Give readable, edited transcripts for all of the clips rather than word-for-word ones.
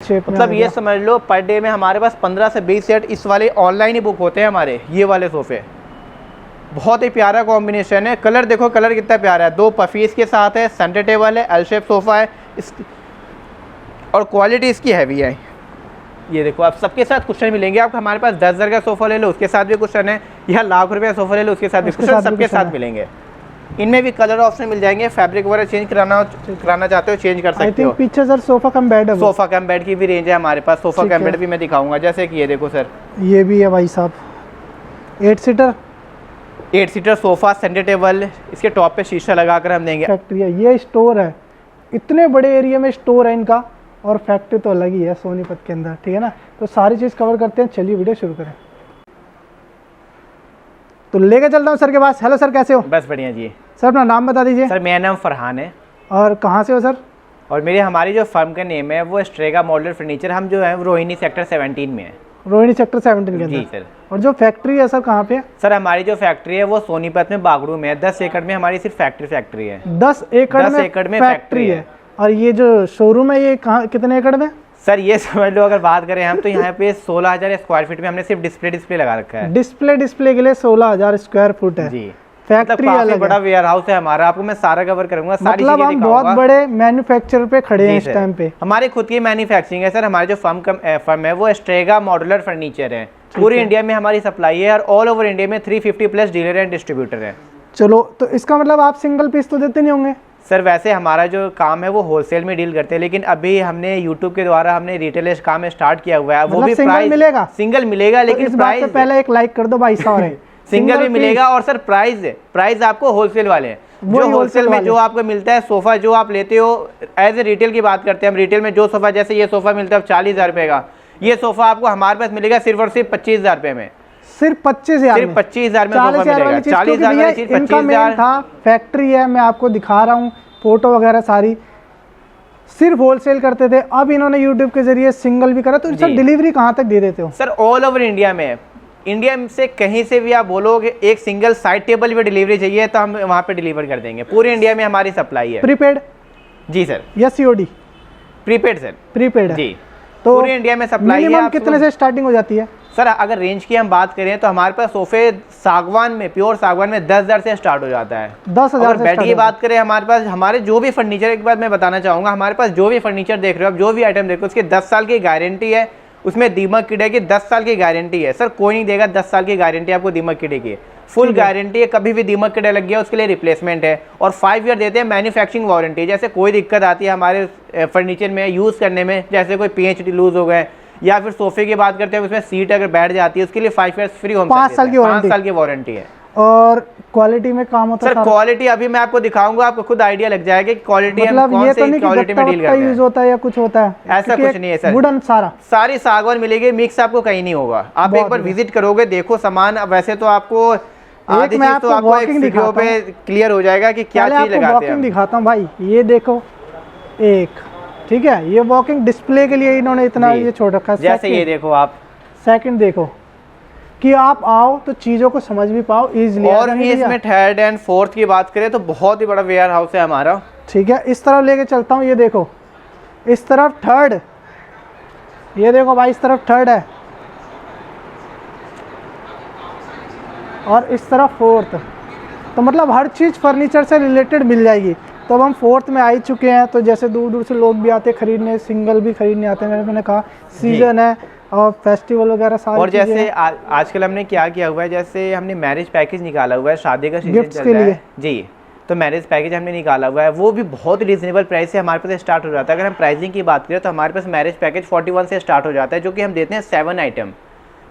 Shape में। मतलब ये समझ लो पर डे में हमारे पास 15 से 20 सेट इस वाले ऑनलाइन ही बुक होते हैं हमारे, ये वाले सोफ़े। बहुत ही प्यारा कॉम्बिनेशन है। कलर देखो, कलर कितना प्यारा है। 2 पफीस के साथ है, सेंटर टेबल है, एल शेप सोफ़ा है और क्वालिटी इसकी हैवी है। ये देखो, आप सबके साथ कुशन मिलेंगे आपको। हमारे पास 10,000 का सोफ़ा ले लो उसके साथ भी कुशन है, या ₹1,00,000 का सोफ़ा ले लो उसके साथ भी कुशन, सबके साथ मिलेंगे। इनमें भी कलर ऑप्शन मिल जाएंगे। फैब्रिक वगैरह चेंज कराना चाहते हो चेंज कर सकते हो। पीछे सर सोफ़ा कम बेड है, सोफ़ा कम बेड की भी रेंज है हमारे पास। सोफ़ा कम बेड भी मैं दिखाऊंगा, जैसे कि ये देखो सर, ये भी है भाई साहब 8 सीटर सोफ़ा, सेंटर टेबल, इसके टॉप पे शीशा लगाकर हम देंगे। फैक्ट्री है, ये स्टोर है, इतने बड़े एरिया में स्टोर है इनका, और फैक्ट्री तो अलग ही है सोनीपत के अंदर, ठीक है ना। तो सारी चीज़ कवर करते हैं, चलिए वीडियो शुरू करें। तो लेके चलता हूँ सर के पास। हेलो सर, कैसे हो? बस बढ़िया जी। सर अपना नाम बता दीजिए। सर मेरा नाम फरहान है। और कहाँ से हो सर? और हमारी जो फर्म का नेम है वो स्ट्रेगा मॉड्यूलर फर्नीचर। हम जो है वो रोहिणी सेक्टर 17 में है। रोहिणी सेक्टर 17 के अंदर? जी सर। और जो फैक्ट्री है सर कहाँ पे है? सर हमारी जो फैक्ट्री है वो सोनीपत में बागड़ू में है। 10 एकड़ में हमारी सिर्फ फैक्ट्री है। 10 एकड़ में फैक्ट्री है। और ये जो शोरूम है ये कहाँ, कितने एकड़ में? सर ये समझ लो, अगर बात करें हम तो यहाँ पे 16,000 स्क्वायर फीट में हमने सिर्फ डिस्प्ले लगा रखा है। डिस्प्ले के लिए 16,000 स्क्वायर फुट है जी। फैक्ट्री काफी बड़ा वेयर हाउस है हमारा। आपको मैं सारा कवर करूंगा, सारी मतलब हम बहुत बड़े मैन्युफैक्चरर पे खड़े हैं इस टाइम पे। हमारी खुद की मैन्युफैक्चरिंग है सर। हमारी जो फर्म है वो स्ट्रेगा मॉड्यूलर फर्नीचर है। पूरी इंडिया में हमारी सप्लाई है और ऑल ओवर इंडिया में 350+ डीलर एंड डिस्ट्रीब्यूटर है। चलो, तो इसका मतलब आप सिंगल पीस तो देते नहीं होंगे? सर वैसे हमारा जो काम है वो होलसेल में डील करते हैं, लेकिन अभी हमने यूट्यूब के द्वारा हमने रिटेल काम स्टार्ट किया हुआ है। वो भी सिंगल मिलेगा? सिंगल मिलेगा, लेकिन प्राइस पहले एक लाइक कर दो भाई साहब। सिंगल भी मिलेगा। और सर प्राइस आपको होलसेल वाले हैं। जो होलसेल में जो आपको मिलता है सोफा, जो आप लेते हो एज ए रिटेल की बात करते हैं हम। रिटेल में जो सोफा, जैसे ये सोफा मिलता है 40,000 रुपए का, ये सोफा आपको हमारे पास मिलेगा सिर्फ और सिर्फ 25,000 रुपए में। सिर्फ 25,000 में सोफा मिलेगा। 40,000 वाली चीज 25,000 था। फैक्ट्री है, मैं आपको दिखा रहा हूँ फोटो वगैरह सारी। सिर्फ होलसेल करते थे, अब इन्होंने यूट्यूब के जरिए सिंगल भी करा। तो सर डिलीवरी कहाँ तक दे देते हो? सर ऑल ओवर इंडिया में, इंडिया से कहीं से भी आप बोलोगे एक सिंगल साइड टेबल भी डिलीवरी चाहिए तो हम वहाँ पे डिलीवर कर देंगे। पूरी इंडिया में हमारी सप्लाई है। प्रीपेड? जी सर। या COD? Prepaid sir. प्रीपेड है जी। तो पूरी इंडिया में सप्लाई है। मिनिमम कितने से स्टार्टिंग हो जाती है? सर अगर रेंज की हम बात करें तो हमारे पास सोफे सागवान में, प्योर सागवान में 10,000 से स्टार्ट हो जाता है। 10,000 से? बेड की बात करें हमारे पास, हमारे जो भी फर्नीचर, एक बात मैं बताना चाहूँगा, हमारे पास जो भी फर्नीचर देख रहे हो आप, जो भी आइटम देख रहे हो, उसकी 10 साल की गारंटी है। उसमें दीमक कीड़े की 10 साल की गारंटी है। सर कोई नहीं देगा 10 साल की गारंटी आपको दीमक कीड़े की। फुल गारंटी है, कभी भी दीमक कीड़ा लग गया उसके लिए रिप्लेसमेंट है। और 5 ईयर देते हैं मैन्युफैक्चरिंग वारंटी। जैसे कोई दिक्कत आती है हमारे फर्नीचर में यूज़ करने में, जैसे कोई PHD लूज हो गए, या फिर सोफे की बात करते हैं उसमें सीट अगर बैठ जाती है, उसके लिए 5 ईयर्स फ्री होम 5 साल की वारंटी है। और क्वालिटी में काम होता है सर? क्वालिटी अभी मैं आपको दिखाऊंगा, आपको खुद आइडिया लग जाएगा कि क्वालिटी मतलब कौन सी क्वालिटी में डील करते हैं। यूज होता है या कुछ होता है? ऐसा कुछ नहीं है सर। वुडन सारी सागवान मिलेगी, मिक्स आपको कहीं नहीं होगा। आप एक बार विजिट करोगे, देखो सामान। वैसे तो आपको आधी चीज तो आपको एक वीडियो पे क्लियर हो जाएगा कि क्या चीज लगाते हैं। वॉकिंग दिखाता हूँ भाई, ये देखो एक, ठीक है, ये वॉकिंग डिस्प्ले के लिए इन्होंने इतना ये छोड़ रखा है। जैसे ये देखो आप, सेकंड देखो कि आप आओ तो चीजों को समझ भी पाओ इजीली। और इसमें थर्ड एंड फोर्थ की बात करें तो बहुत ही बड़ा वेयर हाउस है हमारा। ठीक है, इस तरफ लेके चलता हूँ। ये देखो इस तरफ थर्ड, ये देखो भाई इस तरफ थर्ड है, और इस तरफ फोर्थ। तो मतलब हर चीज़ फर्नीचर से रिलेटेड मिल जाएगी। तो अब हम फोर्थ में आ ही चुके हैं। तो जैसे दूर दूर से लोग भी आते हैं खरीदने, सिंगल भी खरीदने आते हैं। मैंने कहा सीजन है और फेस्टिवल वगैरह सारी। और जैसे आजकल हमने क्या किया हुआ है, जैसे हमने मैरिज पैकेज निकाला हुआ है, शादी का सीजन गिफ्ट्स के लिए जी। तो मैरिज पैकेज हमने निकाला हुआ है, वो भी बहुत रिजनेबल प्राइस से हमारे पास स्टार्ट हो जाता है। अगर हम प्राइसिंग की बात करें तो हमारे पास मैरिज पैकेज 41 से स्टार्ट हो जाता है, जो कि हम देते हैं 7 आइटम।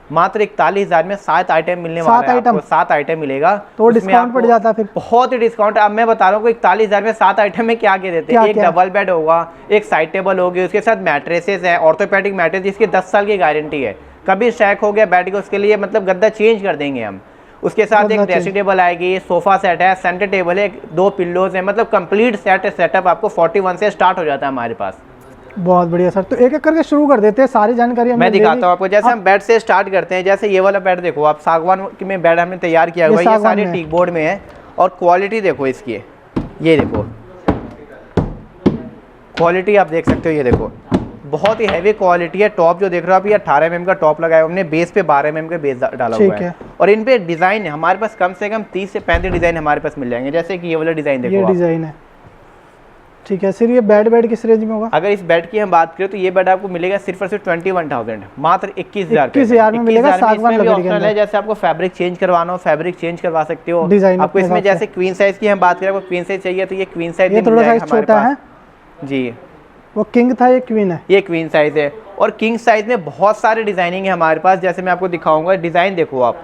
मात्र 41,000 में 7 आइटम मिलने वाला है आपको। 7 आइटम मिलेगा तो डिस्काउंट पड़ जाता है फिर। बहुत ही डिस्काउंट। अब मैं बता रहा हूँ 41,000 में 7 आइटम में क्या क्या देते हैं। एक डबल बेड होगा, एक साइड टेबल होगी, उसके साथ मैट्रेसेस है, ऑर्थोपेडिक मैट्रेस जिसकी 10 साल की गारंटी है। कभी शैक हो गया बेड के, उसके लिए मतलब गद्दा चेंज कर देंगे हम। उसके साथ एक ड्रेसिंग टेबल आएगी, सोफा सेट है, सेंटर टेबल है, 2 पिल्लोज है, मतलब कंप्लीट सेटअप आपको 41 से स्टार्ट हो जाता है हमारे पास। बहुत बढ़िया सर। तो एक एक करके शुरू कर देते हैं, सारी जानकारी मैं दिखाता हूँ आपको। जैसे हम बेड से स्टार्ट करते हैं, जैसे ये वाला बेड देखो आप, सागवान में बेड हमने तैयार किया हुआ है। ये सारे टीक बोर्ड में है और क्वालिटी देखो इसकी, ये देखो क्वालिटी आप देख सकते हो। ये देखो बहुत ही हैवी क्वालिटी है। टॉप जो देख रहे हो आप, ये 18 mm का टॉप लगाया हमने, बेस पे 12 mm का बेस डाला हुआ है। और इन पे डिजाइन है हमारे पास कम से कम 30 से 35 डिजाइन हमारे पास मिल जाएंगे। जैसे कि ये वाला डिजाइन देखो, ये डिजाइन है, ठीक है। सर ये बेड किस रेंज में होगा? अगर इस बेड की हम बात करें तो ये बेड आपको मिलेगा सिर्फ और सिर्फ 21,000, मात्र 21,000 में मिलेगा। सागवान लकड़ी के अंदर है। जैसे आपको फैब्रिक चेंज करवाना हो, फैब्रिक चेंज करवा सकते हो। डिजाइन आपको इसमें जैसे क्वीन साइज की हम बात करें, आपको क्वीन साइज चाहिए तो ये क्वीन साइज, ये थोड़ा साइज छोटा है जी। वो किंग था, ये क्वीन है, ये क्वीन साइज है। और किंग साइज में बहुत सारे डिजाइनिंग है हमारे पास, जैसे मैं आपको दिखाऊंगा। डिजाइन देखो आप,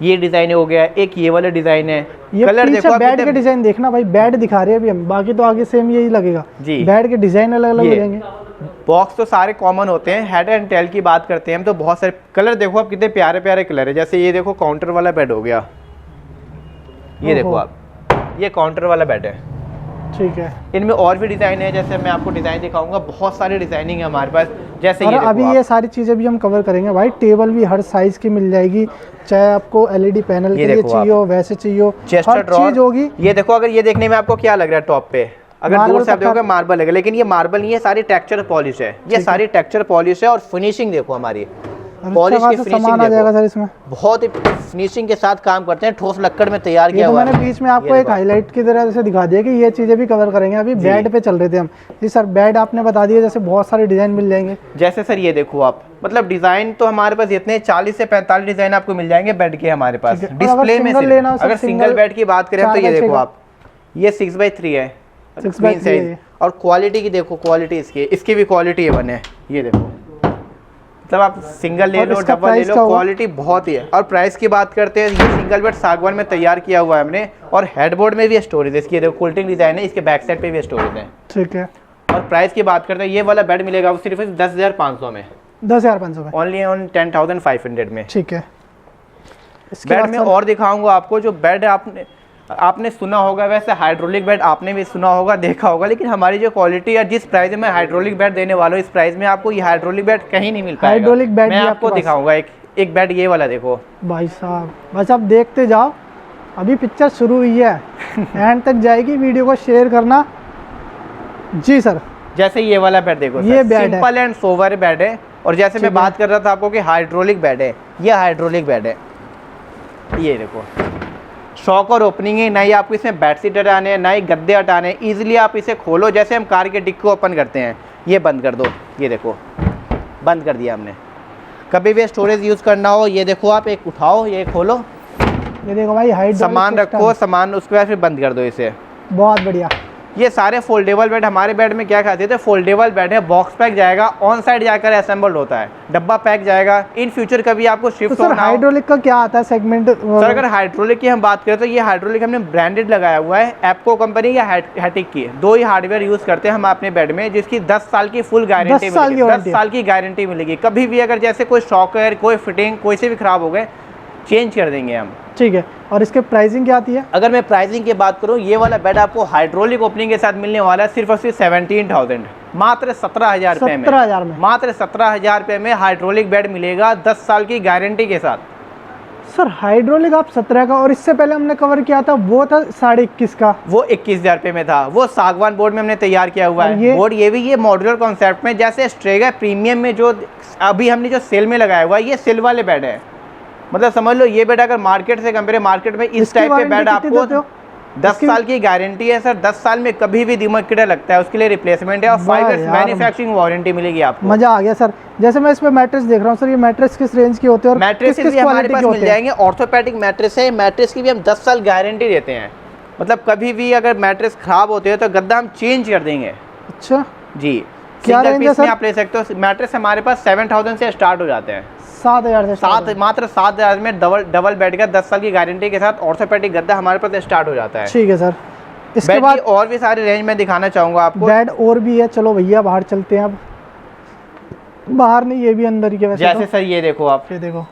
ये डिजाइन हो गया, एक ये वाला डिजाइन है। ये कलर देखो, बेड के डिजाइन देखना भाई, बेड दिखा रहे हैं अभी हम, बाकी तो आगे सेम यही लगेगा जी। बेड के डिजाइन अलग अलग लगेंगे। बॉक्स तो सारे कॉमन होते हैं। हेड एंड टेल की बात करते हैं हम तो बहुत सारे कलर देखो आप, कितने प्यारे प्यारे कलर है। जैसे ये देखो काउंटर वाला बेड हो गया, ये देखो आप, ये काउंटर वाला बेड है, ठीक है। इनमें और भी डिजाइन है, जैसे मैं आपको डिजाइन दिखाऊंगा। बहुत सारे डिजाइनिंग है हमारे पास। जैसे और अभी ये सारी चीजें भी हम कवर करेंगे भाई। टेबल भी हर साइज की मिल जाएगी, चाहे आपको एलईडी पैनल के लिए चाहिए हो, वैसे चाहिए हो, हर चीज होगी। ये देखो, अगर ये देखने में आपको क्या लग रहा है टॉप पे, अगर दूर से आप देखोगे मार्बल है, लेकिन ये मार्बल नहीं है, सारी टेक्सचर पॉलिश है। ये सारी टेक्सचर पॉलिश है। और फिनिशिंग देखो हमारी, पॉलिश की फिनिशिंग आ जाएगा सर इसमें, बहुत ही फिनिशिंग के साथ काम करते हैं। ठोस लक्कड़ में तैयार किया हुआ है। मैंने बीच में आपको एक हाईलाइट की तरह से दिखा दिया कि ये चीजें भी कवर करेंगे। अभी बेड पे चल रहे थे हम जी सर, बेड आपने बता दिया, जैसे बहुत सारे डिजाइन मिल जाएंगे। जैसे सर ये देखो आप, मतलब डिजाइन तो हमारे पास इतने 40 से 45 डिजाइन आपको मिल जाएंगे बेड के हमारे पास। डिस्प्ले में अगर सिंगल बेड की बात करें तो ये देखो आप, ये 6x3 है, 6x3 और क्वालिटी की देखो, क्वालिटी इसकी भी क्वालिटी है बने, ये देखो। मतलब आप सिंगल ले लो, डबल ले लो, क्वालिटी बहुत ही है। और प्राइस की बात करते हैं, ये सिंगल बेड सागवान में तैयार किया हुआ है हमने। और हेडबोर्ड में भी स्टोरेज है, इसकी देखो कुल्टिंग डिजाइन है, इसके बैक साइड पे भी स्टोरेज है, ठीक है। और प्राइस की बात करते हैं, ये वाला बेड मिलेगा वो सिर्फ 10,500 में, 10,500 में, ओनली ऑन 10,500 में, ठीक है। बेड में और दिखाऊंगा आपको। जो बेड आपने सुना होगा, वैसे हाइड्रोलिक बेड आपने भी सुना होगा, देखा होगा, लेकिन हमारी जो क्वालिटी है, जिस प्राइस में हाइड्रोलिक बेड देने वाला हूँ, इस प्राइस में आपको ये हाइड्रोलिक बेड कहीं नहीं मिल पाएगा। हाइड्रोलिक बेड मैं आपको दिखाऊंगा एक बेड, ये वाला देखो भाई साहब। बस आप देखते जाओ, अभी पिक्चर शुरू हुई है, एंड तक जाएगी। वीडियो को शेयर करना जी सर। जैसे ये वाला बेड देखो, ये सिंपल एंड सोवर बेड है। और जैसे मैं बात कर रहा था आपको कि हाइड्रोलिक बेड है, ये हाइड्रोलिक बेड है, ये देखो। शॉक और ओपनिंग है, ना ही आपको इसमें बेड सीट हटाने हैं, ना ही गद्दे हटाने हैं। ईजिली आप इसे खोलो, जैसे हम कार के डिक्की को ओपन करते हैं, ये बंद कर दो, ये देखो बंद कर दिया हमने। कभी भी स्टोरेज यूज़ करना हो, ये देखो आप, एक उठाओ, ये खोलो, ये देखो भाई, हाइट सामान रखो, सामान उसके बाद फिर बंद कर दो इसे। बहुत बढ़िया। ये सारे फोल्डेबल बेड, हमारे बेड में क्या खाते थे, फोल्डेबल बेड है, बॉक्स पैक जाएगा, ऑन साइड जाकर असेंबल्ड होता है, डब्बा पैक जाएगा। इन फ्यूचर कभी आपको शिफ्ट होना हो। हाइड्रोलिक का क्या आता है सेगमेंट? सर अगर हाइड्रोलिक की हम बात करें तो ये हाइड्रोलिक हमने ब्रांडेड लगाया हुआ है, एप्को कंपनी या हैटिक की, दो ही हार्डवेयर यूज करते हैं हम अपने बेड में, जिसकी 10 साल की फुल गारंटी मिलेगी। 10 साल की गारंटी मिलेगी। कभी भी अगर जैसे कोई शॉकर, कोई फिटिंग, कोई से भी खराब हो गए, चेंज कर देंगे हम, ठीक है। और इसके प्राइसिंग क्या आती है? अगर मैं प्राइसिंग की बात करूं, ये वाला बेड आपको हाइड्रोलिक ओपनिंग के साथ मिलने वाला है सिर्फ और सिर्फ 17,000, मात्र 17,000 रुपए में, 17,000 में, मात्र 17,000 रुपए में हाइड्रोलिक बेड मिलेगा 10 साल की गारंटी के साथ। सर हाइड्रोलिक आप 17 का, और इससे पहले हमने कवर किया था वो था 21,500 का, वो 21,000 रुपए में था। वो सागवान बोर्ड में हमने तैयार किया हुआ है बोर्ड। ये भी ये मॉड्यूलर कॉन्सेप्ट में, जैसे स्ट्रेगा प्रीमियम में जो अभी हमने जो सेल में लगाया हुआ है, ये सेल वाले बेड है। मतलब समझ लो, ये बेड अगर मार्केट से कंपेयर, मार्केट में इस टाइप के बेड आपको 10 साल की गारंटी है सर। 10 साल में कभी भी दीमक कीड़ा लगता है, उसके लिए रिप्लेसमेंट है, और 5 इयर्स मैन्युफैक्चरिंग वारंटी मिलेगी आपको। मजा आ गया सर। जैसे मैं इस पे मैट्रेस देख रहा हूँ सर, ये मैट्रेस किस रेंज की होते हैं? और मैट्रेस भी हमारे पास मिल जाएंगे, ऑर्थोपेडिक मैट्रेस है। मैट्रेस की भी हम 10 साल गारंटी देते हैं। मतलब कभी भी अगर मैट्रेस खराब होते हैं तो गद्दा हम चेंज कर देंगे। अच्छा जी, क्या सिंगल पीस में आप ले सकते हो। मैट्रेस हमारे पास 7,000 से स्टार्ट हो जाते हैं, 7,000 से मात्र 7,000 में डबल बेड का 10 साल की गारंटी के साथ ऑर्थोपेडिक गद्दा हमारे पास स्टार्ट हो जाता है। ठीक है सर। इसके बाद और भी सारे रेंज में दिखाना चाहूंगा आपको। बेड और भी है, चलो भैया बाहर चलते हैं। अब बाहर नहीं, ये भी अंदर ही है वैसे। जैसे सर ये देखो आप, ये देखो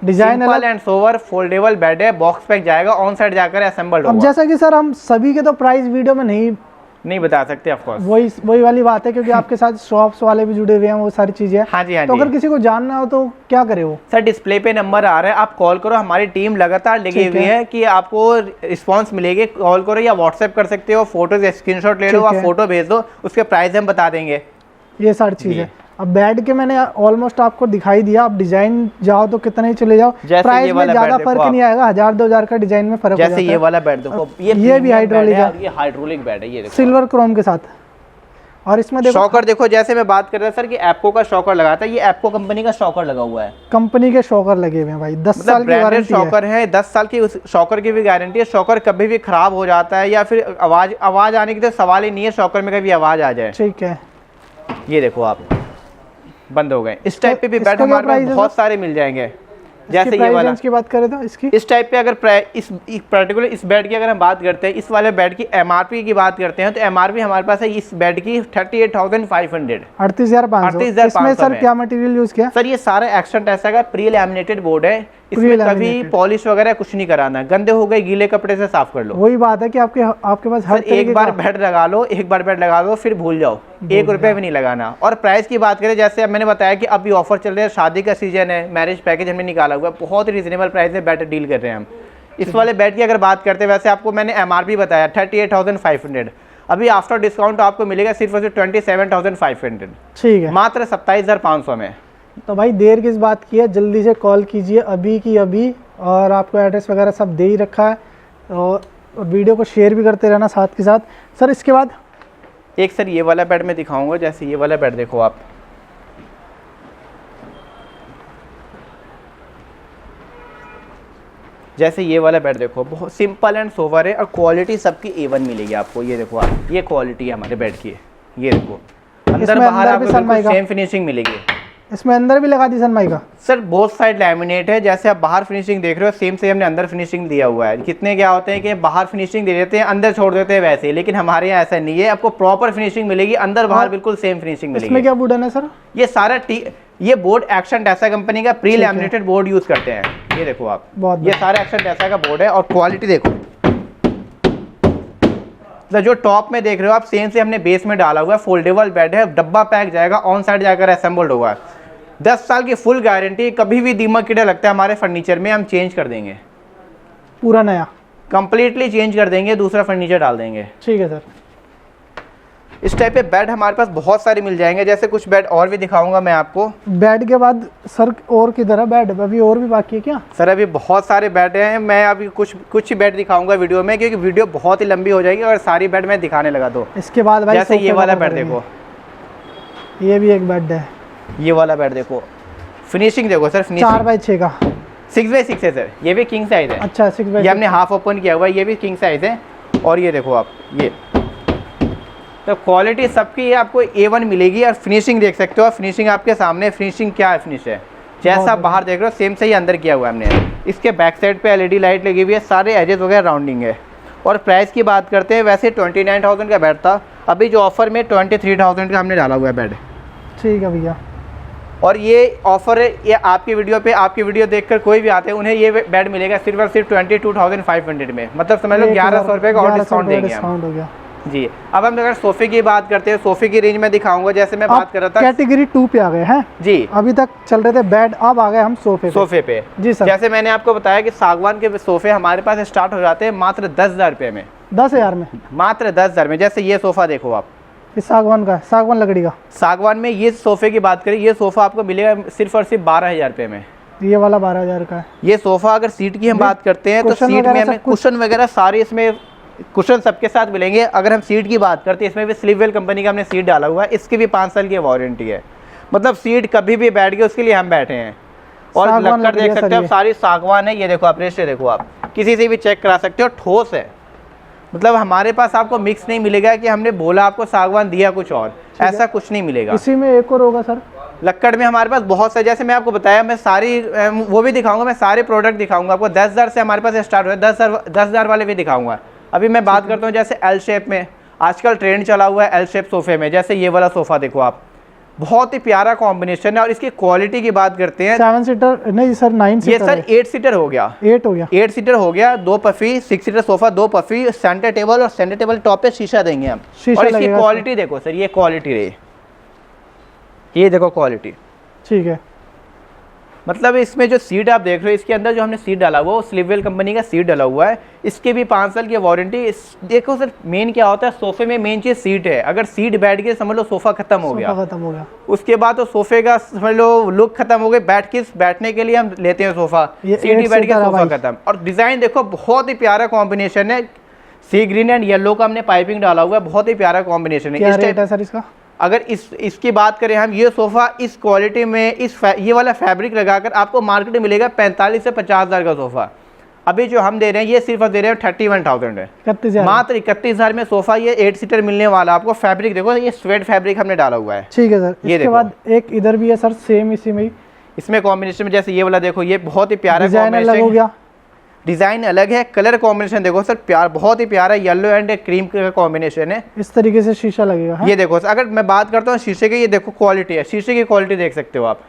design simple and sober foldable bed है, बॉक्स पैक जाएगा, ऑन साइड जाकर असेंबल्ड होगा। अब जैसा कि सर हम सभी के तो प्राइस वीडियो में नहीं बता सकते ऑफ कोर्स, वही वाली बात है, क्योंकि आपके साथ शॉप्स वाले भी जुड़े हुए हैं, वो सारी चीजें। हाँ जी, हाँ तो अगर किसी को जानना हो तो क्या करे वो? सर डिस्प्ले पे नंबर आ रहा है, आप कॉल करो, हमारी टीम लगातार लगी हुई है कि आपको रिस्पांस मिलेगी। कॉल करो या व्हाट्सएप कर सकते हो, फोटोज स्क्रीनशॉट ले लो, आप फोटो भेज दो, उसके प्राइस हम बता देंगे। ये सारी चीज़ जी। है। अब बेड के मैंने ऑलमोस्ट आपको दिखाई दिया, आप डिजाइन जाओ तो कितना ही चले जाओ, जैसे प्राइस ये में वाला ज़्यादा बेड फर्क देखो नहीं आएगा, 1000-2000 का डिजाइन में फर्क हो जाता जैसे है। ये वाला बेड देखो, ये भी प्रीमियम हाइड्रोलिक बेड है, और ये हाइड्रोलिक बेड है, ये देखो सिल्वर क्रोम के साथ। और इसमें देखो शॉकर देखो, जैसे मैं बात कर रहा था सर कि एप्को का शॉकर लगा था, ये एप्को कंपनी का शॉकर लगा हुआ है, कंपनी के शॉकर लगे हुए हैं भाई, 10 मतलब साल की ब्रांडेड वारंटी है। शॉकर है, 10 साल की उस शॉकर की भी गारंटी है। शॉकर कभी भी खराब हो जाता है या फिर आवाज आने की तो सवाल ही नहीं है, शॉकर में कभी आवाज आ जाए। ठीक है, ये देखो आप बंद हो गए। इस टाइप पे भी इसका बेड क्या हमारे प्राइस पास है बहुत सारे मिल जाएंगे। जैसे ये प्राइस वाला रेंज की बात करें तो इसकी इस टाइप पे अगर इस पर्टिकुलर इस बेड की अगर हम बात करते हैं, इस वाले बेड की एमआरपी की बात करते हैं तो एमआरपी हमारे पास है इस बेड की 38,500, 38,500। 38,500 इसमें सर में। क्या मटेरियल यूज किया? सर ये सारा एक्शन ऐसा का प्री लैमिनेटेड बोर्ड है, इसमें कभी Pre-laminated। पॉलिश वगैरह कुछ नहीं कराना है, गंदे हो गए गीले कपड़े से साफ कर लो। वही बात है कि आपके पास हर सर तरीके एक बार का बेड लगा लो, एक बार बेड लगा दो फिर भूल जाओ, 1 रुपए भी नहीं लगाना। और प्राइस की बात करें, जैसे अब मैंने बताया कि अभी ऑफर चल रहा है, शादी का सीजन है, मैरिज पैकेज हमने निकाला हुआ है, बहुत ही रिजनेबल प्राइस में बेड डील कर रहे हैं हम। इस वाले बेड की अगर बात करते हैं, वैसे आपको मैंने एमआरपी बताया 38,500, अभी आफ्टर डिस्काउंट आपको मिलेगा सिर्फ और सिर्फ 27,500, ठीक है। मात्र 27,500 में। तो भाई देर किस बात की है, जल्दी से कॉल कीजिए अभी की अभी, और आपको एड्रेस वगैरह सब दे ही रखा है, और वीडियो को शेयर भी करते रहना साथ के साथ। सर इसके बाद एक सर ये वाला बेड मैं दिखाऊंगा, जैसे ये वाला बेड देखो आप, जैसे ये वाला बेड देखो, बहुत सिंपल एंड सोवर है और क्वालिटी सबकी A1 मिलेगी आपको। ये देखो आप, ये क्वालिटी है हमारे बेड की, ये देखो अंदर इसमें बाहर अंदर भी आपको सनमाइका। सेम फिनिशिंग मिलेगी। इसमें अंदर भी लगा दी Sunmica? Sir both side laminate है, जैसे आप बाहर फिनिशिंग देख रहे हो सेम से हमने अंदर फिनिशिंग दिया हुआ है। कितने क्या होते हैं कि बाहर फिनिशिंग दे देते हैं, अंदर छोड़ देते हैं वैसे, लेकिन हमारे यहाँ ऐसा नहीं है, आपको प्रॉपर फिनिशिंग मिलेगी, अंदर बाहर बिल्कुल सेम फिनिशिंग इसमें मिलेगी। क्या वुडन है सर? ये सारा ये बोर्ड एक्शन टेसा कंपनी का प्री लैमिनेटेड बोर्ड यूज करते हैं। ये देखो आप, बहुत ये सारा एक्शन टेसा का बोर्ड है और क्वालिटी देखो, तो जो टॉप में देख रहे हो आप सेम से हमने बेस में डाला हुआ है, फोल्डेबल बेड है, डब्बा पैक जाएगा, ऑन साइड जाकर असेंबल्ड होगा। 10 साल की फुल गारंटी, कभी भी दीमक कीड़ा लगता है हमारे फर्नीचर में हम चेंज कर देंगे, पूरा नया कंप्लीटली चेंज कर देंगे, दूसरा फर्नीचर डाल देंगे। ठीक है सर। इस टाइप पे बेड हमारे पास बहुत सारे मिल जाएंगे, जैसे कुछ बेड और भी दिखाऊंगा मैं आपको। बेड के बाद सर और किधर है बेड? अभी और भी बाकी है क्या? सर अभी बहुत सारे बेड हैं, मैं अभी कुछ ही बेड दिखाऊंगा वीडियो में, क्योंकि वीडियो बहुत ही लंबी हो जाएगी और सारी बेड मैं दिखाने लगा तो। इसके बाद भाई जैसे सोफे ये वाला कवर बेड करेंगे। देखो, ये भी एक बेड है, ये वाला बेड देखो, फिनिशिंग देखो सर, 4 फिनिशिंग बाई 6 का। 6x6 है सर, ये भी किंग साइज है। अच्छा 6 बाई ये हमने हाफ ओपन किया हुआ है, ये भी किंग साइज है। और ये देखो आप, ये तो क्वालिटी सबकी आपको A1 मिलेगी। और फिनिशिंग देख सकते हो, फिनिशिंग आपके सामने, फिनिशिंग क्या है, फिनिश है जैसा आप बाहर देख रहे हो सेम से ही अंदर किया हुआ है हमने। इसके बैक साइड पे LED लाइट लगी हुई है, सारे एजेस वगैरह राउंडिंग है। और प्राइस की बात करते हैं, वैसे 29,000 का बेड था, अभी जो ऑफर में 23,000 का हमने डाला हुआ है बेड। ठीक है भैया। और ये ऑफर है, ये आपकी वीडियो पे, आपकी वीडियो देखकर कोई भी आते हैं उन्हें ये बेड मिलेगा सिर्फ और सिर्फ 22,500 में, मतलब समझ लो 1,100 रुपये का और डिस्काउंट देंगे हम। डिस्काउंट हो गया जी। अब हम अगर सोफे की बात करते हैं, सोफे की रेंज में दिखाऊंगा, जैसे मैं बात कर रहा था कैटेगरी 2 पे आ गए हैं जी। अभी तक चल रहे थे बेड, अब आ गए हम सोफे पे जी सर। जैसे मैंने आपको बताया कि सागवान के सोफे हमारे पास स्टार्ट हो जाते हैं मात्र 10,000 रुपये में, 10,000 में, मात्र 10,000 में। जैसे ये सोफा देखो आप, इस सागवान का, सागवान लकड़ी का, सागवान में ये सोफे की बात करें, ये सोफा आपको मिलेगा सिर्फ और सिर्फ 12,000 रुपये में। ये वाला 12,000 का है। ये सोफा अगर सीट की हम बात करते हैं तो कुशन सीट में वगैरह हमें सब कुछ- कुशन वगैरह सारे, इसमें कुशन सबके साथ मिलेंगे। अगर हम सीट की बात करते हैं, इसमें भी स्लीववेल कंपनी का हमने सीट डाला हुआ है, इसकी भी 5 साल की वारंटी है, मतलब सीट कभी भी बैठ गई उसके लिए हम बैठे हैं। और सागवान लक्कड़ लकड़ी देख है सकते सर हो ये। सारी सागवान है। ये देखो आप, रेशे देखो आप, किसी से भी चेक करा सकते हो, ठोस है। मतलब हमारे पास आपको मिक्स नहीं मिलेगा कि हमने बोला आपको सागवान दिया कुछ और, ऐसा कुछ नहीं मिलेगा। इसी में एक और होगा सर, लक्कड़ में हमारे पास बहुत से, जैसे मैं आपको बताया, मैं सारी वो भी दिखाऊंगा, मैं सारे प्रोडक्ट दिखाऊंगा आपको। 10,000 से हमारे पास स्टार्ट हुआ है, 10,000 वाले भी दिखाऊंगा। अभी मैं बात करता हूँ जैसे एल शेप में, आजकल ट्रेंड चला हुआ है एल शेप सोफे में, जैसे ये वाला सोफा देखो आप, बहुत ही प्यारा कॉम्बिनेशन है। और इसकी क्वालिटी की बात करते हैं, 7 सीटर नहीं सर, 9 ये सीटर सर 8 सीटर हो गया, 8 हो गया, 8 सीटर हो गया, 2 puffy, 6 seater sofa, 2 puffy, centre table, और सेंटर टेबल टॉप पे शीशा देंगे हम। शीशा और इसकी लगेगा क्वालिटी देखो सर, ये क्वालिटी रही, ये देखो क्वालिटी, ठीक है। मतलब इसमें जो सीट आप देख रहे हो, इसके अंदर जो हमने सीट डाला हुआ है वो स्लीपवेल कंपनी का सीट डाला हुआ है। इसके भी 5 साल की वारंटी। देखो सर, मेन क्या होता है सोफे में, मेन चीज़ सीट है। अगर सीट बैठ गई समझ लो सोफ़ा खत्म हो गया। उसके बाद तो सोफे का समझ लो लुक खत्म हो गई। बैठने के लिए हम लेते हैं सोफ़ा, सीट ही बैठ गया सोफ़ा खत्म। और डिज़ाइन देखो बहुत ही प्यारा कॉम्बिनेशन है, सी ग्रीन एंड येलो का हमने पाइपिंग डाला हुआ है, बहुत ही प्यारा कॉम्बिनेशन है। क्या रेट है सर इसका? अगर इसकी बात करें हम, ये सोफ़ा इस क्वालिटी में ये वाला फैब्रिक लगाकर आपको मार्केट में मिलेगा 45 से 50 हज़ार का सोफ़ा। अभी जो हम दे रहे हैं ये सिर्फ दे रहे हैं 31,000 है, मात्र 31,000 में सोफ़ा ये 8 सीटर मिलने वाला। आपको फैब्रिक देखो, ये स्वेट फैब्रिक हमने डाला हुआ है। ठीक है सर। इसके बाद एक इधर भी है सर, सेम इसी में, इसमें कॉम्बिनेशन में जैसे ये वाला देखो, ये बहुत ही प्यारा डिजाइन अलग हो गया, डिज़ाइन अलग है। कलर कॉम्बिनेशन देखो सर, बहुत ही प्यारा येलो एंड क्रीम का कॉम्बिनेशन है। इस तरीके से शीशा लगेगा। ये देखो सर, अगर मैं बात करता हूँ शीशे की, ये देखो क्वालिटी है, शीशे की क्वालिटी देख सकते हो आप,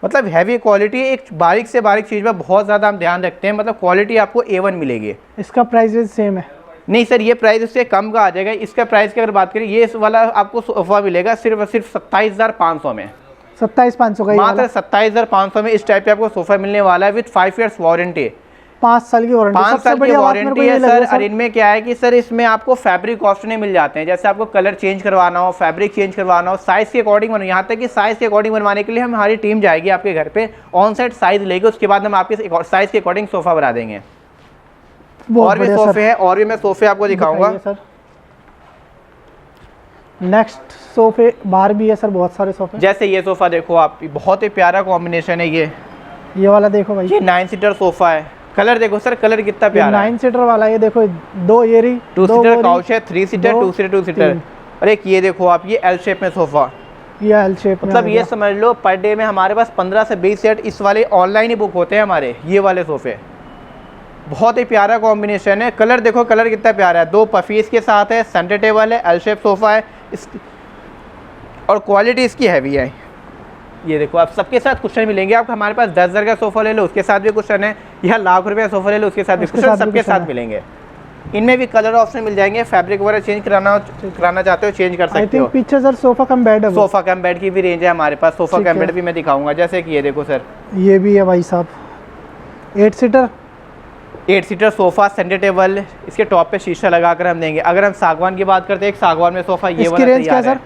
मतलब हैवी क्वालिटी। एक बारीक से बारीक चीज़ में बहुत ज़्यादा हम ध्यान रखते हैं, मतलब क्वालिटी आपको A1 मिलेगी। इसका प्राइस सेम है? नहीं सर, ये प्राइस उससे कम का आ जाएगा। इसका प्राइस की अगर बात करें, ये इस वाला आपको सोफ़ा मिलेगा सिर्फ 27,500 में। 27,500 का? मात्र 27,500 में इस टाइप का आपको सोफ़ा मिलने वाला है विद 5 ईयर्स वारंटी। 5 साल की वारंटी। 5 साल की वारंटी है सर। और इनमें क्या है कि सर इसमें आपको फैब्रिक ऑप्शन मिल जाते हैं, जैसे आपको कलर चेंज करवाना हो, फैब्रिक चेंज करवाना हो, साइज़ के अकॉर्डिंग बनवाना। यहाँ तक कि साइज़ के अकॉर्डिंग बनवाने के लिए हमारी टीम जाएगी आपके घर पे, ऑन साइट साइज़ लेगी, उसके बाद हम आपके साइज़ के अकॉर्डिंग सोफ़ा बना देंगे। और भी सोफ़े हैं, और भी मैं सोफ़े आपको दिखाऊंगा सर। नेक्स्ट सोफ़े बाहर भी है सर, बहुत सारे सोफ़े। जैसे ये सोफ़ा देखो आप, बहुत ही प्यारा कॉम्बिनेशन है। ये वाला देखो भाई, ये 9 सीटर सोफ़ा है। कलर देखो सर, कलर कितना प्यारा है। 9 सीटर वाला, ये देखो 2 एरी, 2 सीटर काउच है, 3 सीटर, 2 सीटर। और एक ये देखो आप, ये L शेप में सोफ़ा, ये L शेप, मतलब ये समझ लो पर डे में हमारे पास 15 से 20 सेट इस वाले ऑनलाइन ही बुक होते हैं हमारे, ये वाले सोफ़े। बहुत ही प्यारा कॉम्बिनेशन है। कलर देखो, कलर कितना प्यारा है। 2 पफीस के साथ है, सेंटर टेबल है, L शेप सोफ़ा है और क्वालिटी इसकी हैवी है। ये देखो आप, सबके साथ कुशन मिलेंगे आपको। हमारे पास 10,000 का सोफ़ा ले लो, उसके साथ भी कुशन है। यह ₹1,00,000 का सोफ़ा ले लो, उसके साथ भी कुशन, सबके साथ मिलेंगे। इनमें भी कलर ऑप्शन मिल जाएंगे। फैब्रिक वगैरह चेंज कराना चाहते हो, चेंज कर सकते हो। पीछे सर सोफ़ा कम बेड है, सोफ़ा कम बेड की भी रेंज है हमारे पास। सोफ़ा कम बेड भी मैं दिखाऊंगा, जैसे कि ये देखो सर, ये भी है भाई साहब, 8 सीटर सोफ़ा, सेंटर टेबल, इसके टॉप पे शीशा लगाकर हम देंगे। अगर हम सागवान की बात करते हैं, एक सागवान में सोफ़ा ये वाला तैयार है सर।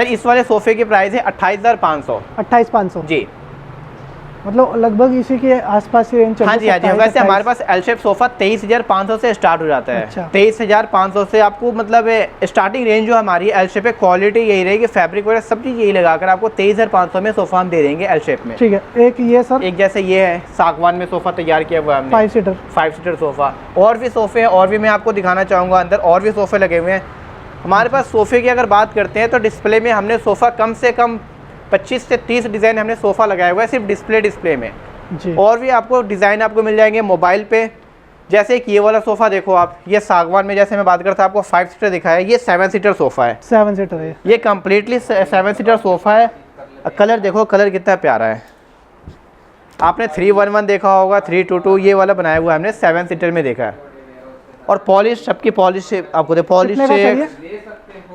इस वाले सोफ़े की प्राइस है 28,500। 28,500 जी, मतलब लगभग इसी के आसपास ही रेंज। हाँ जी, हाँ जी। वैसे हमारे पास L शेप सोफ़ा 23,500 से स्टार्ट हो जाता है। अच्छा। 23,500 से आपको मतलब स्टार्टिंग रेंज जो हमारी L शेप है, क्वालिटी यही रहेगी, फैब्रिक वगैरह सब चीज़ यही लगाकर आपको 23,500 में सोफ़ा हम दे देंगे L शेप में। ठीक है। एक ये सर, एक जैसे ये है सागवान में सोफ़ा तैयार किया हुआ है हमने, 5 सीटर सोफ़ा। और भी सोफ़े हैं, और भी मैं आपको दिखाना चाहूँगा। अंदर और भी सोफ़े लगे हुए हैं हमारे पास। सोफ़े की अगर बात करते हैं तो डिस्प्ले में हमने सोफ़ा कम से कम 25 से 30 डिज़ाइन हमने सोफ़ा लगाया हुआ है सिर्फ डिस्प्ले में जी। और भी आपको डिज़ाइन आपको मिल जाएंगे मोबाइल पे। जैसे कि ये वाला सोफ़ा देखो आप, ये सागवान में जैसे मैं बात करता आपको 5 सीटर दिखाया, ये 7 सीटर सोफ़ा है। 7 सीटर है ये कम्प्लीटली 7 सीटर सोफ़ा है। कलर देखो, कलर कितना प्यारा है। आपने 311 देखा होगा, 322 ये वाला बनाया हुआ है हमने 7 सीटर में देखा है। और पॉलिश, सबकी पॉलिश आपको दे, पॉलिश